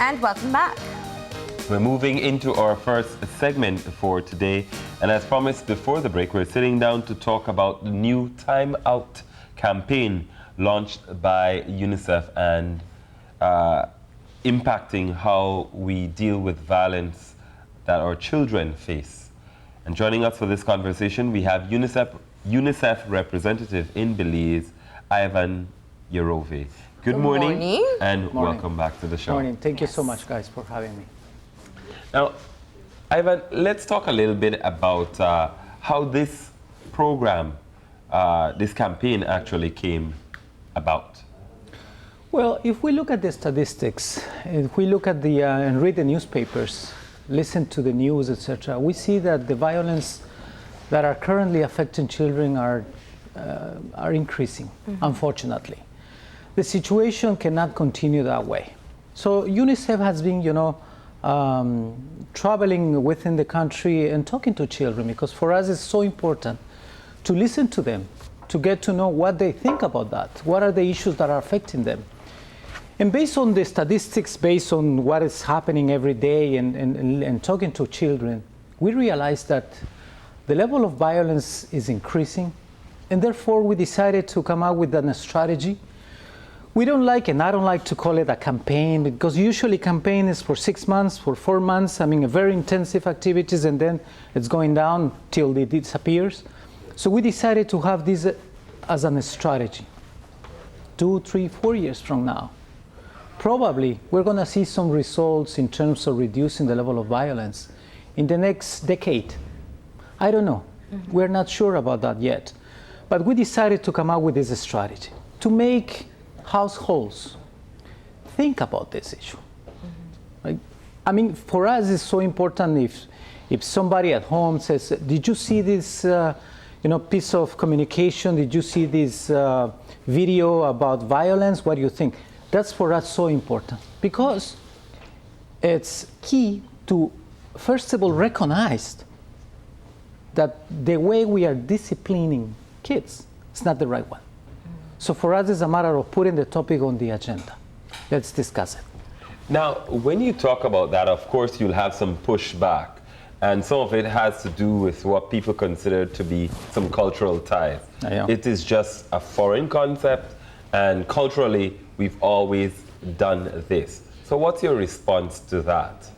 And welcome back. We're moving into our first segment for today. And as promised before the break, we're sitting down to talk about the new Time Out campaign launched by UNICEF and impacting how we deal with violence that our children face. And joining us for this conversation, we have UNICEF representative in Belize, Ivan Yerove. Good morning. And welcome back to the show. Good morning. Thank you so much, guys, for having me. Now, Ivan, let's talk a little bit about how this program, this campaign actually came about. Well, if we look at the statistics, if we look at the and read the newspapers, listen to the news, etc., we see that the violence that are currently affecting children are increasing, unfortunately. The situation cannot continue that way. So UNICEF has been, traveling within the country and talking to children, because for us it's so important to listen to them, to get to know what they think about that, what are the issues that are affecting them. And based on the statistics, based on what is happening every day and talking to children, we realize that the level of violence is increasing, and therefore we decided to come out with a strategy. We don't like, and I don't like to call it a campaign, because usually campaign is for 6 months, for 4 months, very intensive activities, and then it's going down till it disappears. So we decided to have this as a strategy. 2, 3, 4 years from now, probably we're going to see some results in terms of reducing the level of violence in the next decade. I don't know. We're not sure about that yet. But we decided to come out with this strategy to make households think about this issue. Right? For us, it's so important if somebody at home says, "Did you see this piece of communication? Did you see this video about violence? What do you think?" That's for us so important, because it's key to, first of all, recognize that the way we are disciplining kids is not the right one. So for us, it's a matter of putting the topic on the agenda. Let's discuss it. Now, when you talk about that, of course, you'll have some pushback. And some of it has to do with what people consider to be some cultural ties. It is just a foreign concept, and culturally, we've always done this. So what's your response to that?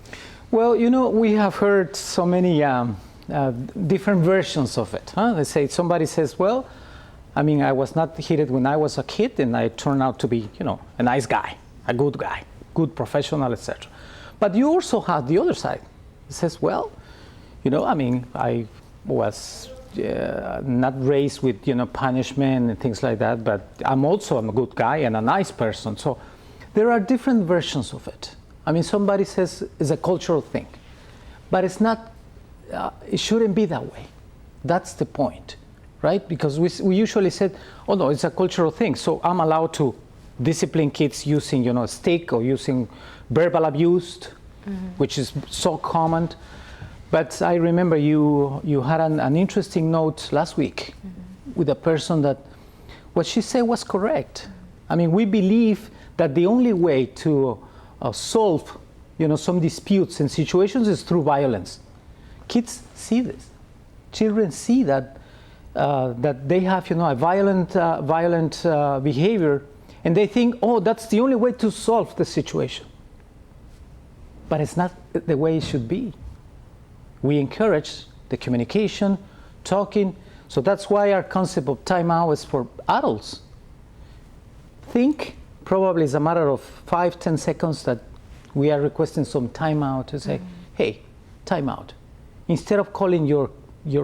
Well, we have heard so many different versions of it. Let's say somebody says, well, I was not hit when I was a kid, and I turned out to be, a nice guy, good professional, etc. But you also have the other side. It says, well, I was not raised with, punishment and things like that, but I'm also a good guy and a nice person. So there are different versions of it. Somebody says it's a cultural thing, but it's not, it shouldn't be that way. That's the point. Right? Because we usually said, oh no, it's a cultural thing, so I'm allowed to discipline kids using, a stick or using verbal abuse, which is so common. But I remember you had an interesting note last week with a person that what she said was correct. We believe that the only way to solve, some disputes and situations is through violence. Kids see this. Children see that. That they have, a violent behavior, and they think, oh, that's the only way to solve the situation. But it's not the way it should be. We encourage the communication, talking, so that's why our concept of timeout is for adults. Think, probably it's a matter of 5-10 seconds that we are requesting some timeout to say, hey, timeout. Instead of calling your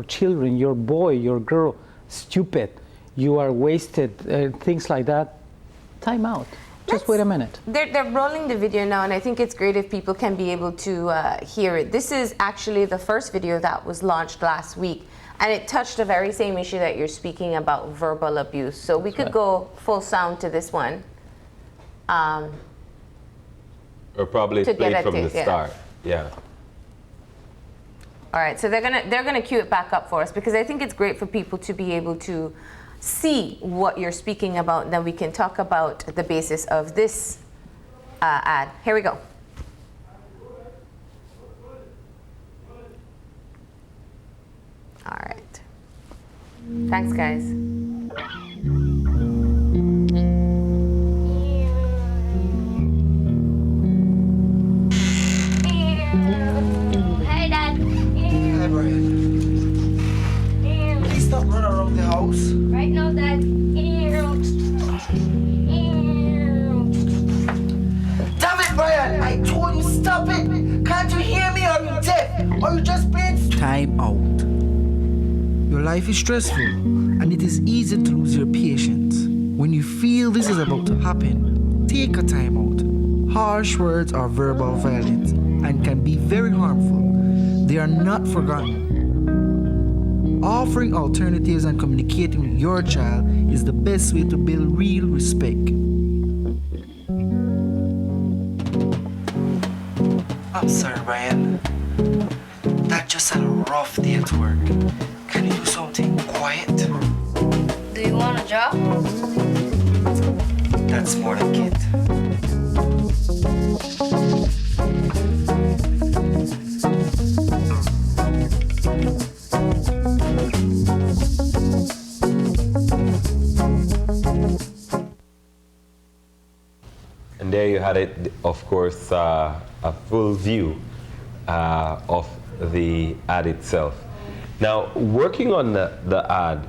children, your boy, your girl, stupid, you are wasted, things like that, time out. Just wait a minute. They're rolling the video now, and I think it's great if people can be able to hear it. This is actually the first video that was launched last week, and it touched the very same issue that you're speaking about, verbal abuse. So we could go full sound to this one. Or probably play from the start. Yeah. All right, so they're gonna cue it back up for us, because I think it's great for people to be able to see what you're speaking about, and then we can talk about the basis of this ad. Here we go. Thanks, guys. Hey, Dad. Hi, Brian. Please stop running around the house. Right now, Dad. Damn it, Brian! I told you stop it! Can't you hear me? Are you deaf? Are you just being... Time out. Your life is stressful, and it is easy to lose your patience. When you feel this is about to happen, take a time out. Harsh words are verbal violence and can be very harmful. They are not forgotten. Offering alternatives and communicating with your child is the best way to build real respect. I'm sorry, Brian. That just had a rough day at work. Can you do something quiet? Do you want a job? That's more like it. And there you had it, of course, a full view of the ad itself. Now, working on the ad,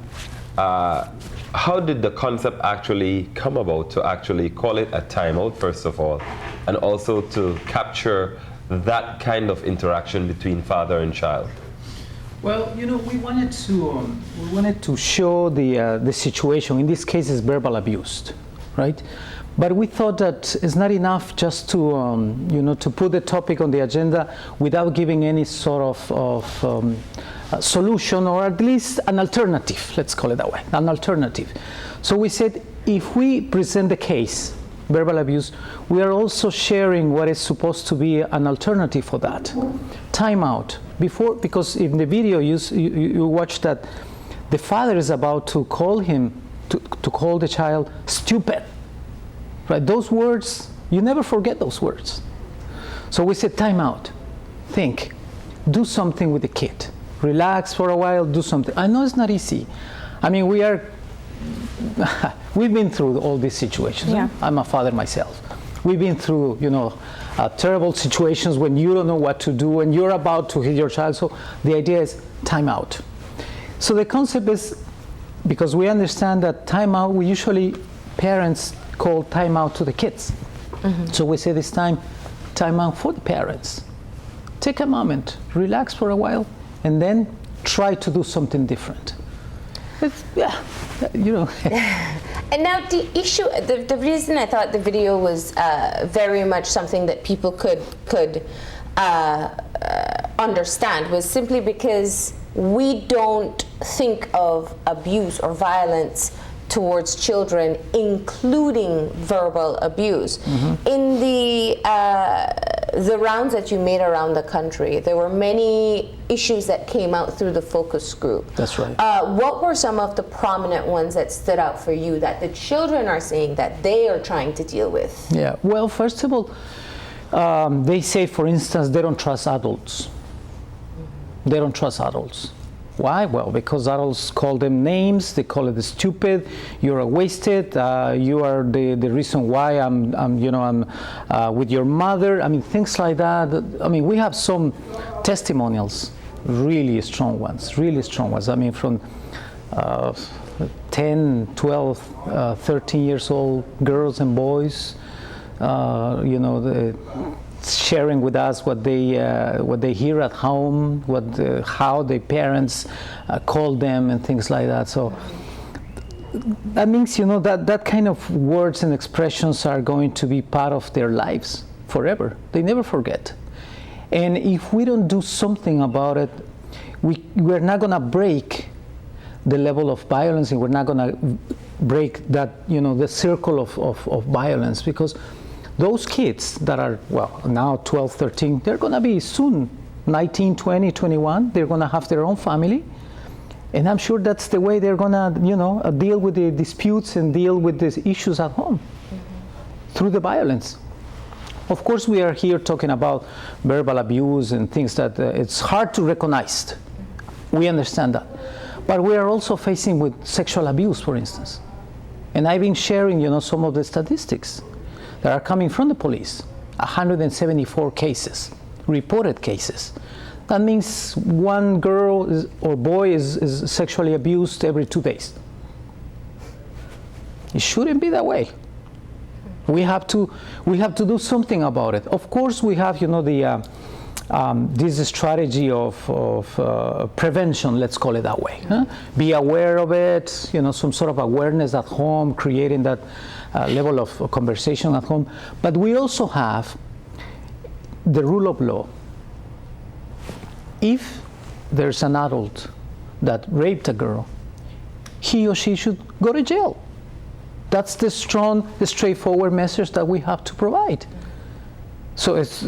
how did the concept actually come about to actually call it a timeout, first of all, and also to capture that kind of interaction between father and child? Well, you know, we wanted to show the situation. In this case, it's verbal abuse, right? But we thought that it's not enough just to, to put the topic on the agenda without giving any sort of solution, or at least an alternative. Let's call it that way, an alternative. So we said, if we present the case, verbal abuse, we are also sharing what is supposed to be an alternative for that. Time out. Before, because in the video you watch that the father is about to call him, to call the child stupid. Right? Those words, you never forget those words. So we said, time out. Think. Do something with the kid. Relax for a while, do something. I know it's not easy. I mean, we've been through all these situations. Yeah. I'm a father myself. We've been through, terrible situations when you don't know what to do and you're about to hit your child. So the idea is time out. So the concept is, because we understand that time out, we usually, parents call time out to the kids. Mm-hmm. So we say this time out for the parents. Take a moment, relax for a while, and then try to do something different. And now the issue, the reason I thought the video was very much something that people could understand was simply because we don't think of abuse or violence towards children, including verbal abuse. Mm-hmm. In the rounds that you made around the country, there were many issues that came out through the focus group. That's right. What were some of the prominent ones that stood out for you that the children are saying that they are trying to deal with? Yeah, well, first of all, they say, for instance, they don't trust adults. Mm-hmm. They don't trust adults. Why? Well, because adults call them names. They call it stupid. You're wasted. You are the reason why I'm with your mother. I mean, things like that. I mean, we have some testimonials, really strong ones. I mean, from 10, 12, 13 years old girls and boys, sharing with us what they hear at home, how their parents call them and things like that. So that means that kind of words and expressions are going to be part of their lives forever. They never forget. And if we don't do something about it, we're not going to break the level of violence, and we're not going to break that the circle of violence, because those kids that are, well, now 12, 13, they're going to be soon 19, 20, 21. They're going to have their own family. And I'm sure that's the way they're going to, deal with the disputes and deal with the issues at home, mm-hmm. through the violence. Of course, we are here talking about verbal abuse and things that it's hard to recognize. Mm-hmm. We understand that. But we are also facing with sexual abuse, for instance. And I've been sharing, some of the statistics that are coming from the police. 174 cases, reported cases. That means one girl or boy is sexually abused every 2 days. It shouldn't be that way. We have to do something about it. Of course, we have, this strategy of prevention, let's call it that way. Huh? Be aware of it, some sort of awareness at home, creating that level of conversation at home. But we also have the rule of law. If there's an adult that raped a girl, he or she should go to jail. That's the strong, straightforward message that we have to provide. So it's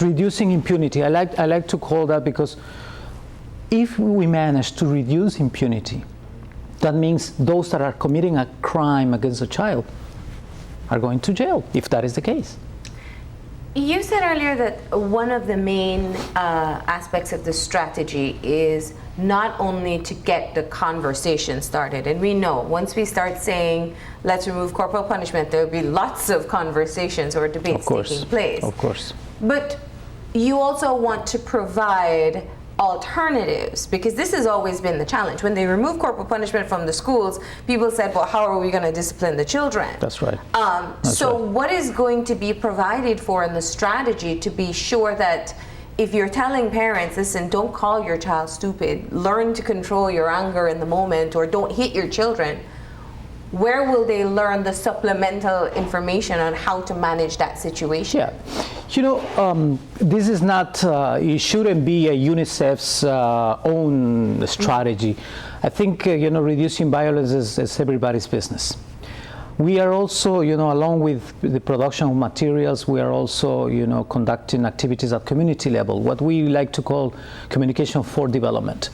reducing impunity. I like to call that, because if we manage to reduce impunity, that means those that are committing a crime against a child are going to jail, if that is the case. You said earlier that one of the main aspects of the strategy is not only to get the conversation started. And we know once we start saying, let's remove corporal punishment, there will be lots of conversations or debates taking place. Of course. But you also want to provide alternatives, because this has always been the challenge. When they remove corporal punishment from the schools, people said, well, how are we going to discipline the children? That's right. What is going to be provided for in the strategy to be sure that if you're telling parents, listen, don't call your child stupid, learn to control your anger in the moment, or don't hit your children, where will they learn the supplemental information on how to manage that situation? Yeah. This is not, it shouldn't be a UNICEF's own strategy. I think, reducing violence is everybody's business. We are also, along with the production of materials, we are also, conducting activities at community level, what we like to call communication for development.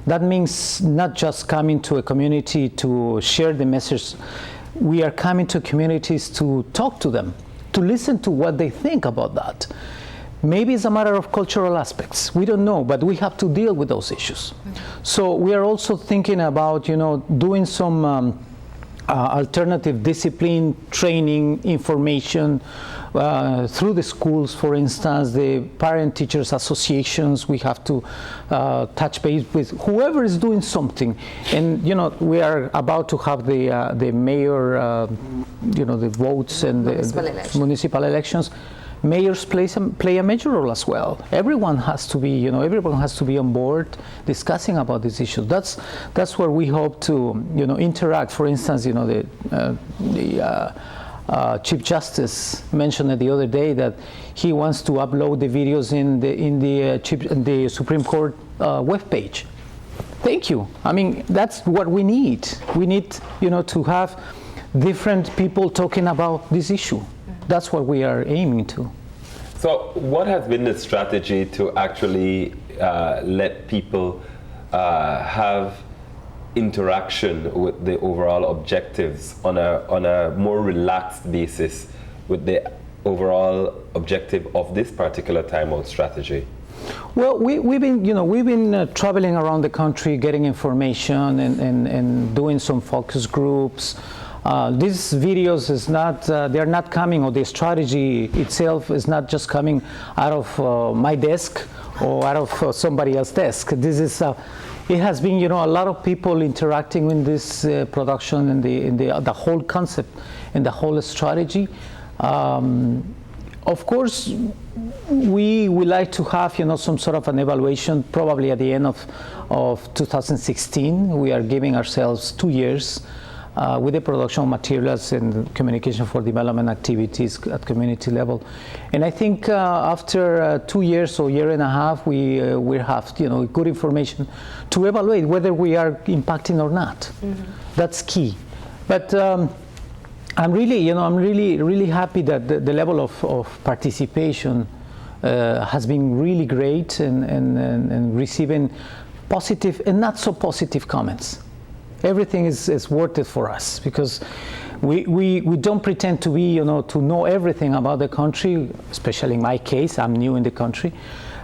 That means not just coming to a community to share the message. We are coming to communities to talk to them, to listen to what they think about that. Maybe it's a matter of cultural aspects. We don't know, but we have to deal with those issues. So we are also thinking about, doing some alternative discipline, training, information, through the schools, for instance, the parent-teachers associations. We have to touch base with whoever is doing something. And we are about to have the mayor, the votes and the municipal elections. Mayors play a major role as well. Everyone has to be, everyone has to be on board discussing about this issue. That's where we hope to, interact. For instance, the Chief Justice mentioned the other day that he wants to upload the videos in the Supreme Court webpage. Thank you. I mean, that's what we need. We need, to have different people talking about this issue. That's what we are aiming to. So what has been the strategy to actually let people have interaction with the overall objectives on a more relaxed basis with the overall objective of this particular timeout strategy? Well, we've been traveling around the country, getting information and doing some focus groups. These videos is not, they're not coming, or the strategy itself is not just coming out of my desk or out of somebody else's desk. This is, it has been, a lot of people interacting in this production and the whole concept and the whole strategy. Of course, we would like to have, some sort of an evaluation probably at the end of 2016. We are giving ourselves 2 years. With the production of materials and communication for development activities at community level. And I think after 2 years or year and a half, we have good information to evaluate whether we are impacting or not. Mm-hmm. That's key. But I'm really happy that the level of participation has been really great and receiving positive and not so positive comments. Everything is worth it for us, because we don't pretend to be, to know everything about the country, especially in my case, I'm new in the country.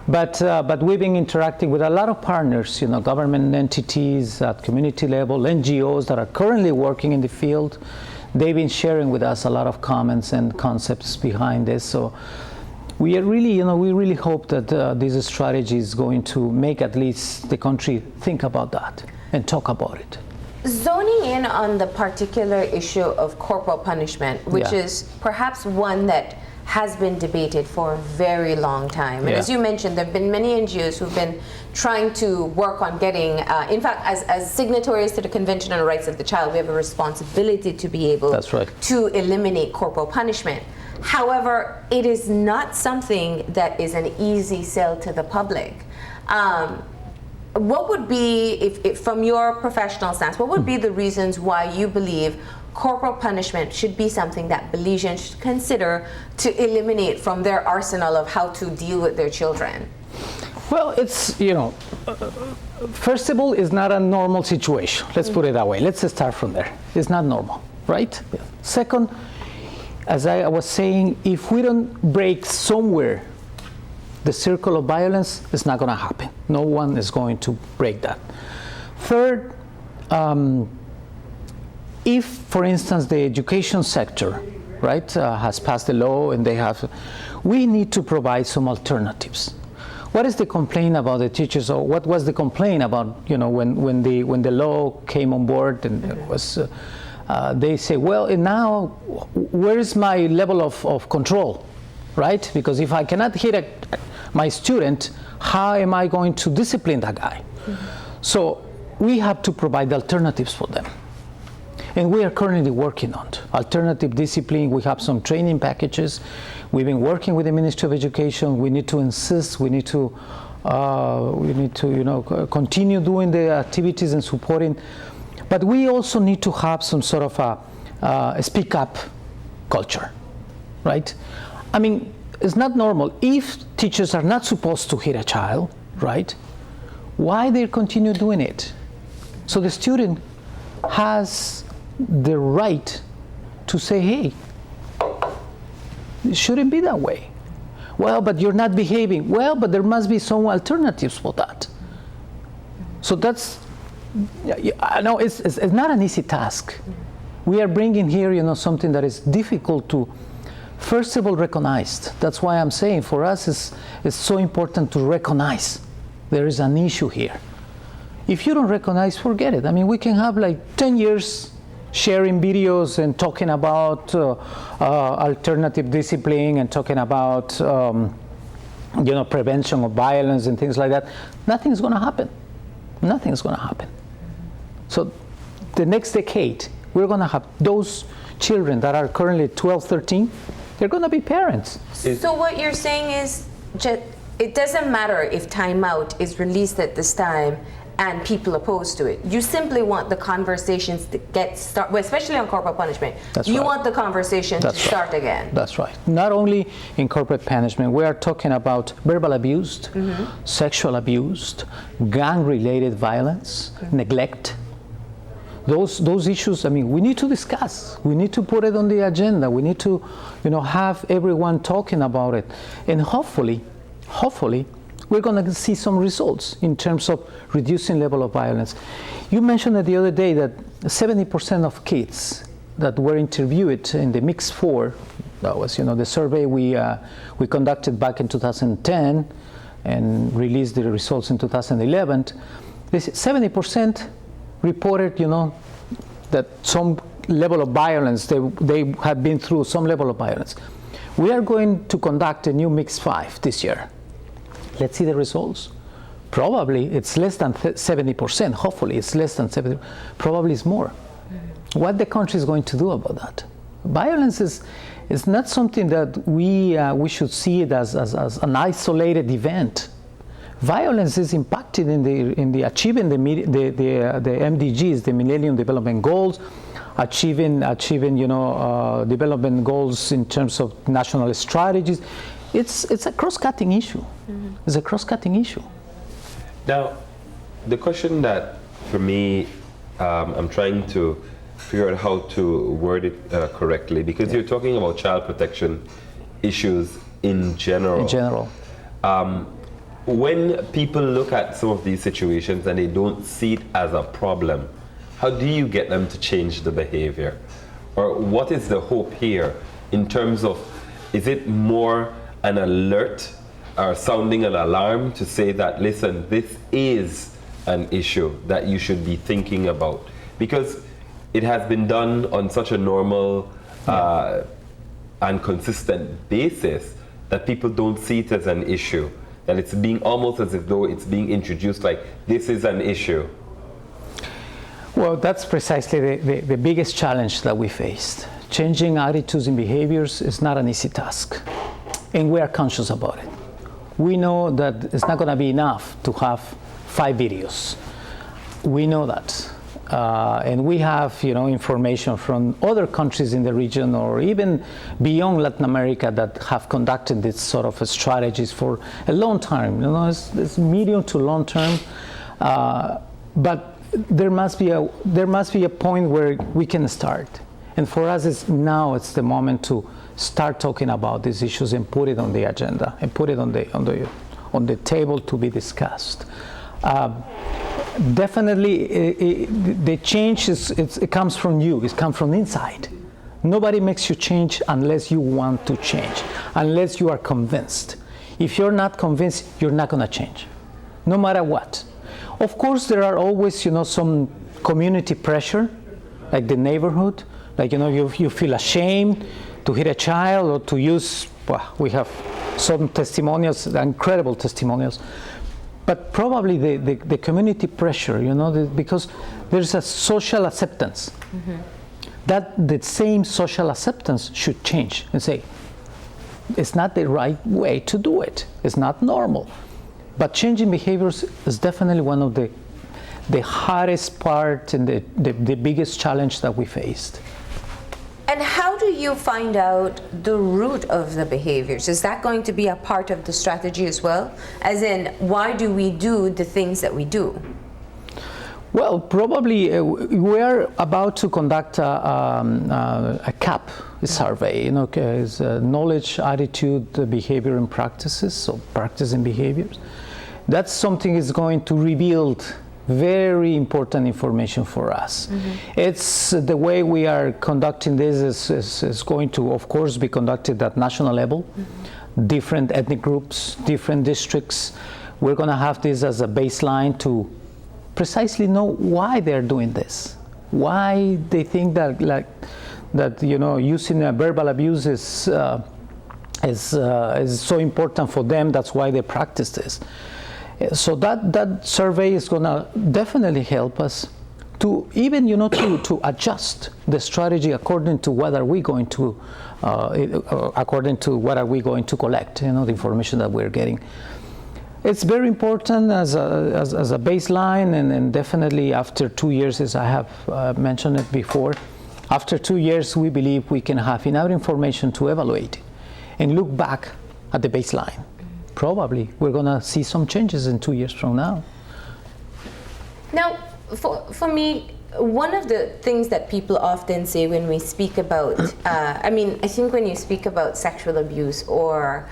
But we've been interacting with a lot of partners, government entities at community level, NGOs that are currently working in the field. They've been sharing with us a lot of comments and concepts behind this. So we are really, we really hope that this strategy is going to make at least the country think about that and talk about it. Zoning in on the particular issue of corporal punishment, which is perhaps one that has been debated for a very long time. And as you mentioned, there have been many NGOs who've been trying to work on getting, in fact, as signatories to the Convention on the Rights of the Child, we have a responsibility to be able to eliminate corporal punishment. However, it is not something that is an easy sell to the public. What would be, if from your professional stance, what would be the reasons why you believe corporal punishment should be something that Belizeans should consider to eliminate from their arsenal of how to deal with their children? Well, it's, first of all, it's not a normal situation. Let's put it that way. Let's start from there. It's not normal, right? Second, as I was saying, if we don't break somewhere the circle of violence, it's not going to happen. No one is going to break that. Third, if, for instance, the education sector, right, has passed a law and we need to provide some alternatives. What is the complaint about the teachers, or what was the complaint about, when the law came on board and it was, they say, well, and now where is my level of control, right? Because if I cannot hit my student, how am I going to discipline that guy? So we have to provide alternatives for them. And we are currently working on alternative discipline. We have some training packages. We've been working with the Ministry of Education. We need to insist. We need to continue doing the activities and supporting. But we also need to have some sort of a speak up culture, right? I mean, it's not normal. If teachers are not supposed to hit a child, right? Why they continue doing it? So the student has the right to say, hey, it shouldn't be that way. Well, but you're not behaving. Well, but there must be some alternatives for that. So that's, I know it's not an easy task. We are bringing here, something that is difficult to, first of all, recognize. That's why I'm saying for us it's so important to recognize there is an issue here. If you don't recognize, forget it. I mean, we can have like 10 years sharing videos and talking about alternative discipline and talking about prevention of violence and things like that. Nothing's going to happen. Nothing's going to happen. So the next decade, we're going to have those children that are currently 12, 13, they're going to be parents. So what you're saying is, it doesn't matter if timeout is released at this time and people opposed to it. You simply want the conversations to get started, especially on corporal punishment. You want the conversation to start again. That's right. Not only in corporal punishment, we are talking about verbal abuse, sexual abuse, gang-related violence, neglect. Those issues, I mean, we need to discuss. We need to put it on the agenda. We need to, have everyone talking about it. And hopefully, we're going to see some results in terms of reducing level of violence. You mentioned the other day that 70% of kids that were interviewed in the Mix 4, that was, the survey we conducted back in 2010 and released the results in 2011, 70% reported, that some level of violence, they had been through some level of violence. We are going to conduct a new Mix 5 this year. Let's see the results. Probably it's less than 70%. Hopefully it's less than 70%. Probably it's more. What the country is going to do about that? Violence is not something that we should see it as an isolated event. Violence is impacted in the achieving the MDGs, the Millennium Development Goals, achieving development goals in terms of national strategies. It's a cross-cutting issue. It's a cross-cutting issue. Now, the question that, for me, I'm trying to figure out how to word it correctly, because you're talking about child protection issues in general. In general. when people look at some of these situations and they don't see it as a problem, how do you get them to change the behavior? Or what is the hope here in terms of, is it more an alert or sounding an alarm to say that, listen, this is an issue that you should be thinking about? Because it has been done on such a normal and consistent basis that people don't see it as an issue, that it's being almost as if though it's being introduced like this is an issue. Well, that's precisely the biggest challenge that we faced. Changing attitudes and behaviors is not an easy task, and we are conscious about it. We know that it's not going to be enough to have 5 videos. We know that. And we have, information from other countries in the region or even beyond Latin America that have conducted this sort of strategies for a long time. It's medium to long term, but there must be a point where we can start. And for us, it's the moment to start talking about these issues and put it on the agenda and put it on the table to be discussed. Definitely, the change it comes from you. It comes from inside. Nobody makes you change unless you want to change, unless you are convinced. If you're not convinced, you're not going to change, no matter what. Of course, there are always, some community pressure, like the neighborhood, like you feel ashamed to hit a child or to use. Well, we have some testimonials, incredible testimonials. But probably the community pressure, because there's a social acceptance. Mm-hmm. That the same social acceptance should change and say, it's not the right way to do it. It's not normal. But changing behaviors is definitely one of the hardest part and the biggest challenge that we faced. And how do you find out the root of the behaviors? Is that going to be a part of the strategy as well? As in, why do we do the things that we do? Well, probably we are about to conduct a CAP survey, it's knowledge, attitude, behavior, and practices, so practice and behaviors. That's something is going to reveal very important information for us. Mm-hmm. It's the way we are conducting this is going to, of course, be conducted at national level, mm-hmm. different ethnic groups, different districts. We're going to have this as a baseline to precisely know why they're doing this, why they think that using verbal abuse is so important for them. That's why they practice this. So that survey is going to definitely help us to even to adjust the strategy according to what are we going to collect, the information that we're getting. It's very important as a baseline, and definitely after 2 years, as I have mentioned it before, after 2 years we believe we can have enough information to evaluate and look back at the baseline. Probably we're going to see some changes in 2 years from now. Now, for me, one of the things that people often say when we speak about, I think when you speak about sexual abuse or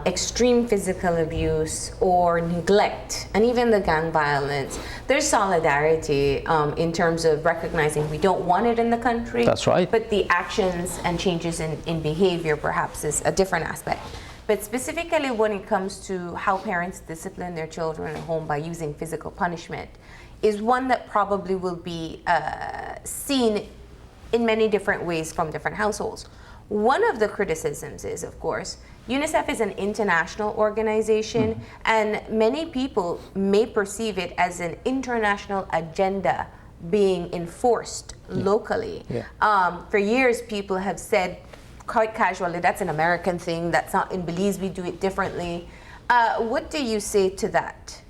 extreme physical abuse or neglect, and even the gang violence, there's solidarity in terms of recognizing we don't want it in the country. That's right. But the actions and changes in behavior perhaps is a different aspect. But specifically when it comes to how parents discipline their children at home by using physical punishment is one that probably will be seen in many different ways from different households. One of the criticisms is, of course, UNICEF is an international organization, and many people may perceive it as an international agenda being enforced locally. Yeah. For years, people have said quite casually, that's an American thing, that's not in Belize, we do it differently. What do you say to that?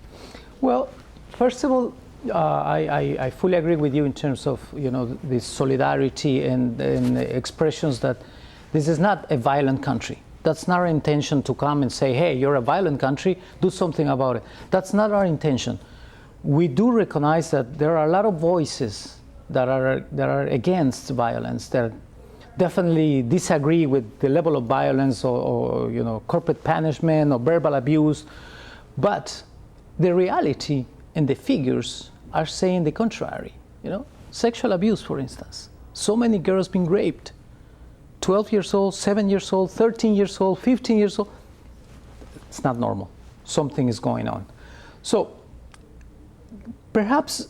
Well, first of all, I fully agree with you in terms of the solidarity and expressions that this is not a violent country. That's not our intention to come and say, hey, you're a violent country, do something about it. That's not our intention. We do recognize that there are a lot of voices that are against violence, that definitely disagree with the level of violence or corporate punishment or verbal abuse. But the reality and the figures are saying the contrary. You know, sexual abuse, for instance. So many girls being raped. 12 years old, 7 years old, 13 years old, 15 years old. It's not normal. Something is going on. So perhaps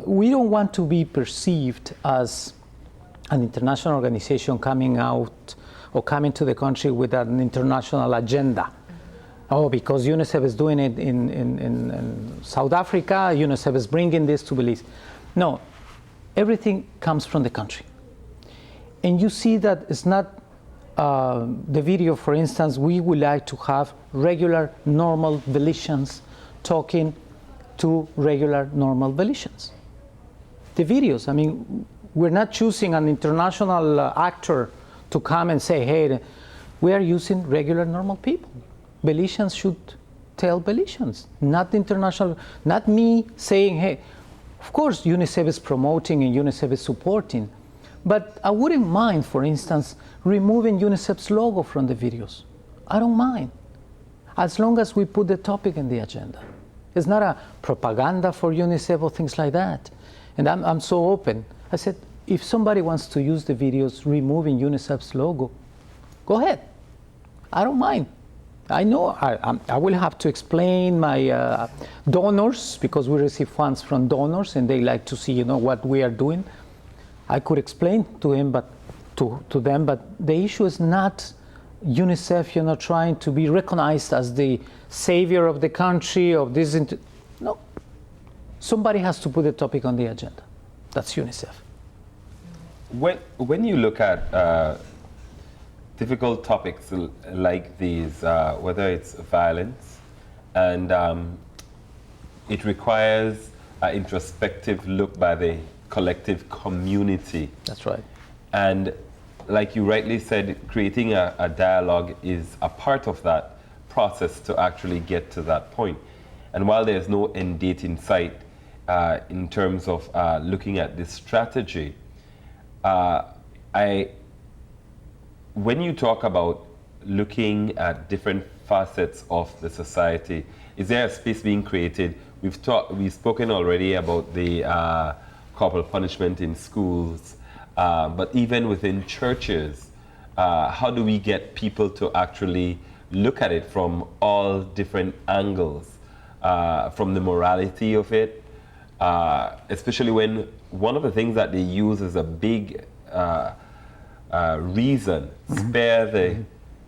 we don't want to be perceived as an international organization coming out or coming to the country with an international agenda. Oh, because UNICEF is doing it in South Africa, UNICEF is bringing this to Belize. No, everything comes from the country. And you see that it's not the video, for instance, we would like to have regular, normal Belizeans talking to regular, normal Belizeans. The videos, I mean, we're not choosing an international actor to come and say, hey, we are using regular, normal people. Belizeans should tell Belizeans, not international, not me saying, hey, of course UNICEF is promoting and UNICEF is supporting, but I wouldn't mind, for instance, removing UNICEF's logo from the videos. I don't mind, as long as we put the topic in the agenda. It's not a propaganda for UNICEF or things like that. And I'm so open. I said, if somebody wants to use the videos removing UNICEF's logo, go ahead. I don't mind. I know I will have to explain my donors, because we receive funds from donors and they like to see, you know, what we are doing. I could explain to him, but to them, but the issue is not UNICEF, you know, trying to be recognized as the savior of the country of this. No, somebody has to put the topic on the agenda. That's UNICEF. When you look at difficult topics like these, whether it's violence, and it requires an introspective look by the collective community. That's right. And like you rightly said, creating a dialogue is a part of that process to actually get to that point. And while there's no end date in sight in terms of looking at this strategy, when you talk about looking at different facets of the society, is there a space being created? We've spoken already about the corporal punishment in schools, but even within churches, how do we get people to actually look at it from all different angles, from the morality of it, especially when one of the things that they use as a big reason, spare the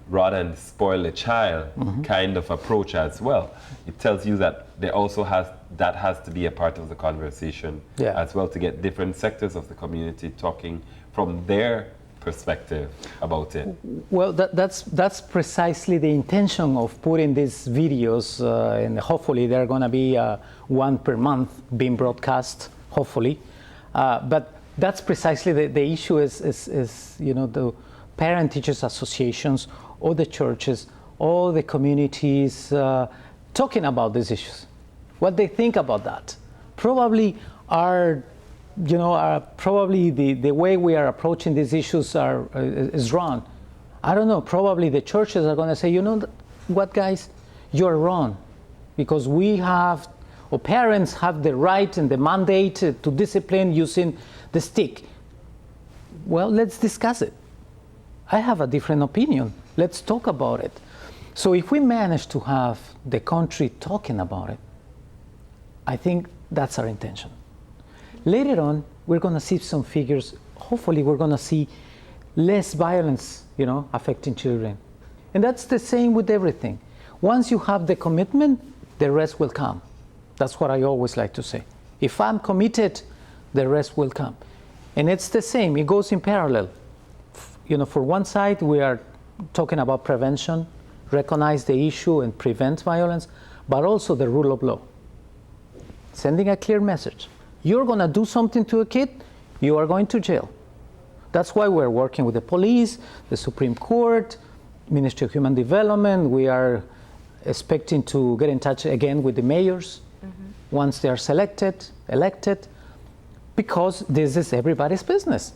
rod and spoil the child kind of approach as well. It tells you that there also has to be a part of the conversation as well, to get different sectors of the community talking from their perspective about it. Well, that's precisely the intention of putting these videos, and hopefully they're going to be one per month being broadcast, hopefully. But that's precisely the issue is, you know, the parent-teachers associations, all the churches, all the communities talking about these issues. What they think about that probably are, you know, probably the way we are approaching these issues is wrong. I don't know, probably the churches are going to say, you know what, guys, you're wrong, because we have, or parents have the right and the mandate to discipline using the stick. Well, let's discuss it. I have a different opinion. Let's talk about it. So if we manage to have the country talking about it, I think that's our intention. Later on, we're going to see some figures. Hopefully, we're going to see less violence, you know, affecting children. And that's the same with everything. Once you have the commitment, the rest will come. That's what I always like to say. If I'm committed, the rest will come. And it's the same. It goes in parallel. You know, for one side, we are talking about prevention, recognize the issue and prevent violence, but also the rule of law. Sending a clear message. You're going to do something to a kid, you are going to jail. That's why we're working with the police, the Supreme Court, Ministry of Human Development. We are expecting to get in touch again with the mayors once they are elected, because this is everybody's business.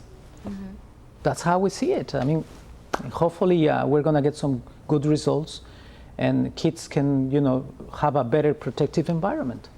That's how we see it. I mean, hopefully we're going to get some good results. and kids can, have a better protective environment.